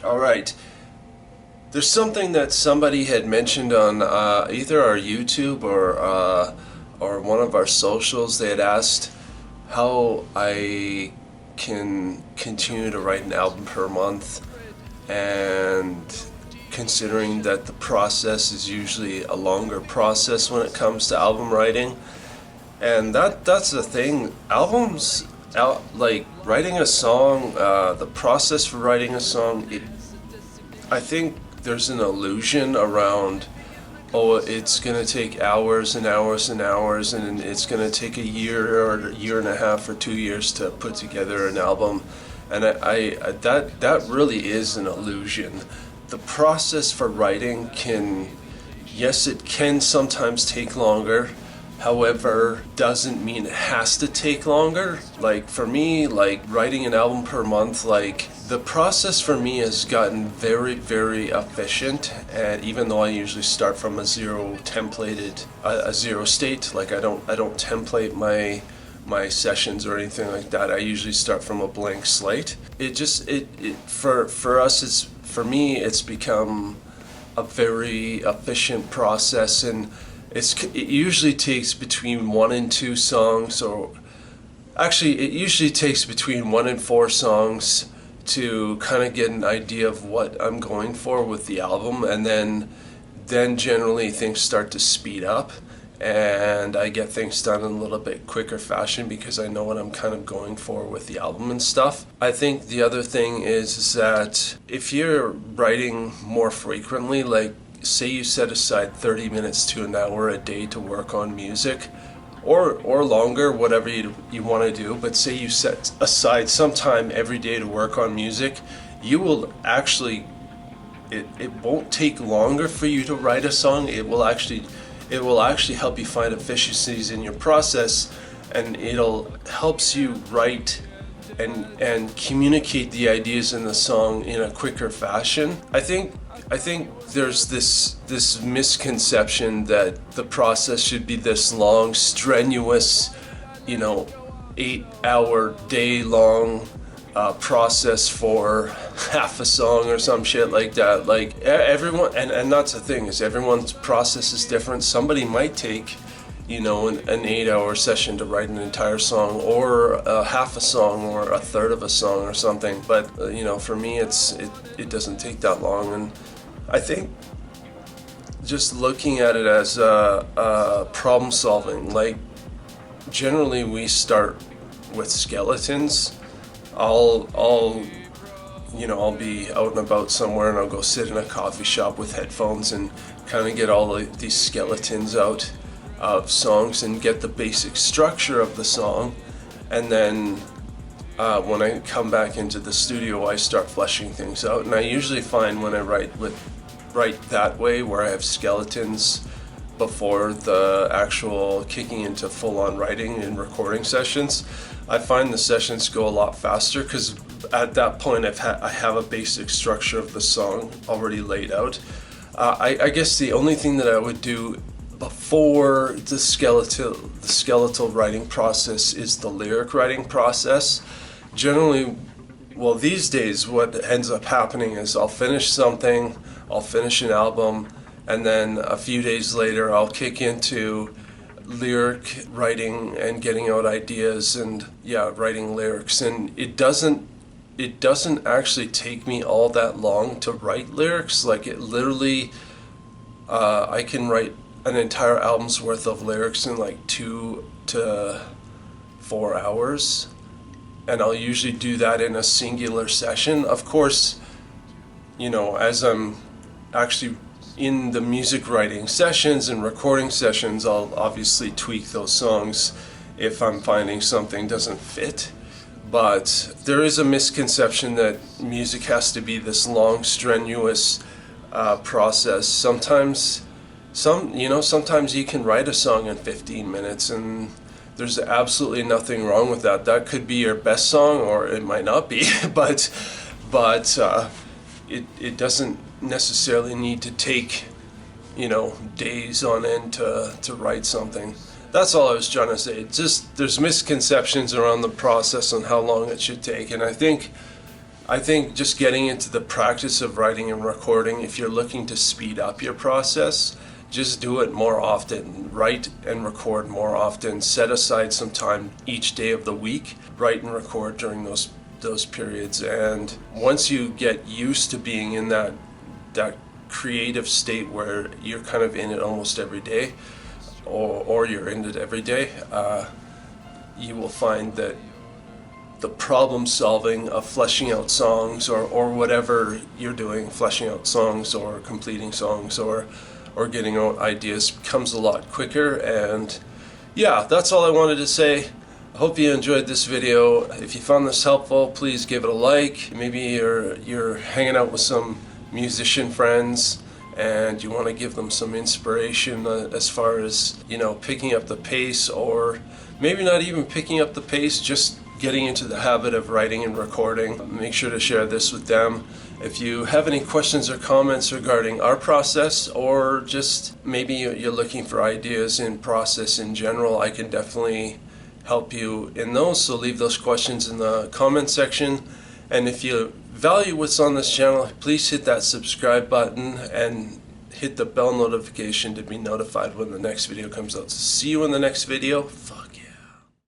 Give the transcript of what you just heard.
All right. There's something that somebody had mentioned on either our YouTube or one of our socials. They had asked how I can continue to write an album per month, and considering that the process is usually a longer process when it comes to album writing. And that's the thing. Like writing a song, the process for writing a song, I think there's an illusion around, oh, it's going to take hours and hours and hours, and it's going to take a year or a year and a half or 2 years to put together an album. And that really is an illusion. The process for writing yes, it can sometimes take longer. However, doesn't mean it has to take longer. Like for me, like writing an album per month, like the process for me has gotten very, very efficient. And even though I usually start from a zero state, like I don't template my sessions or anything like that. I usually start from a blank slate. For me, it's become a very efficient process, and it usually takes between 1 and 2 songs, or actually it usually takes between 1 and 4 songs to kind of get an idea of what I'm going for with the album, and then generally things start to speed up and I get things done in a little bit quicker fashion because I know what I'm kind of going for with the album and stuff. I think the other thing is that if you're writing more frequently, like say you set aside 30 minutes to an hour a day to work on music, or longer, whatever you want to do, but say you set aside some time every day to work on music, you will actually, it won't take longer for you to write a song. It will actually help you find efficiencies in your process, and it'll helps you write and communicate the ideas in the song in a quicker fashion. I think there's this misconception that the process should be this long, strenuous, 8-hour, day-long process for half a song or some shit like that. Like everyone, and that's the thing, is everyone's process is different. Somebody might take an 8-hour session to write an entire song, or half a song, or a third of a song or something, but for me it doesn't take that long. And I think just looking at it as problem solving, like generally we start with skeletons. I'll be out and about somewhere, and I'll go sit in a coffee shop with headphones and kind of get all these skeletons out of songs and get the basic structure of the song. And then when I come back into the studio, I start fleshing things out. And I usually find when I write that way, where I have skeletons before the actual kicking into full-on writing and recording sessions, I find the sessions go a lot faster, because at that point I have a basic structure of the song already laid out. I guess the only thing that I would do before the skeletal writing process is the lyric writing process. Generally, well, these days what ends up happening is I'll finish an album, and then a few days later I'll kick into lyric writing and getting out ideas and writing lyrics. And it doesn't actually take me all that long to write lyrics. Like it literally, I can write an entire album's worth of lyrics in like 2 to 4 hours, and I'll usually do that in a singular session. Of course, as I'm actually in the music writing sessions and recording sessions, I'll obviously tweak those songs if I'm finding something doesn't fit. But there is a misconception that music has to be this long, strenuous process. Sometimes you can write a song in 15 minutes, and there's absolutely nothing wrong with that. That could be your best song, or it might not be, but it doesn't necessarily need to take days on end to write something. That's all I was trying to say. Just there's misconceptions around the process on how long it should take, and I think I think just getting into the practice of writing and recording, if you're looking to speed up your process, just do it more often. Write and record more often. Set aside some time each day of the week. Write and record during those periods. And once you get used to being in that creative state where you're kind of in it almost every day, or you're in it every day, you will find that the problem solving of fleshing out songs or whatever you're doing, fleshing out songs or completing songs or getting out ideas, becomes a lot quicker. And yeah, that's all I wanted to say. I hope you enjoyed this video. If you found this helpful, please give it a like. Maybe you're hanging out with some musician friends and you want to give them some inspiration as far as, you know, picking up the pace, or maybe not even picking up the pace, just getting into the habit of writing and recording. Make sure to share this with them. If you have any questions or comments regarding our process, or just maybe you're looking for ideas in process in general, I can definitely help you in those. So leave those questions in the comment section. And if you value what's on this channel, please hit that subscribe button and hit the bell notification to be notified when the next video comes out. So see you in the next video. Fuck yeah.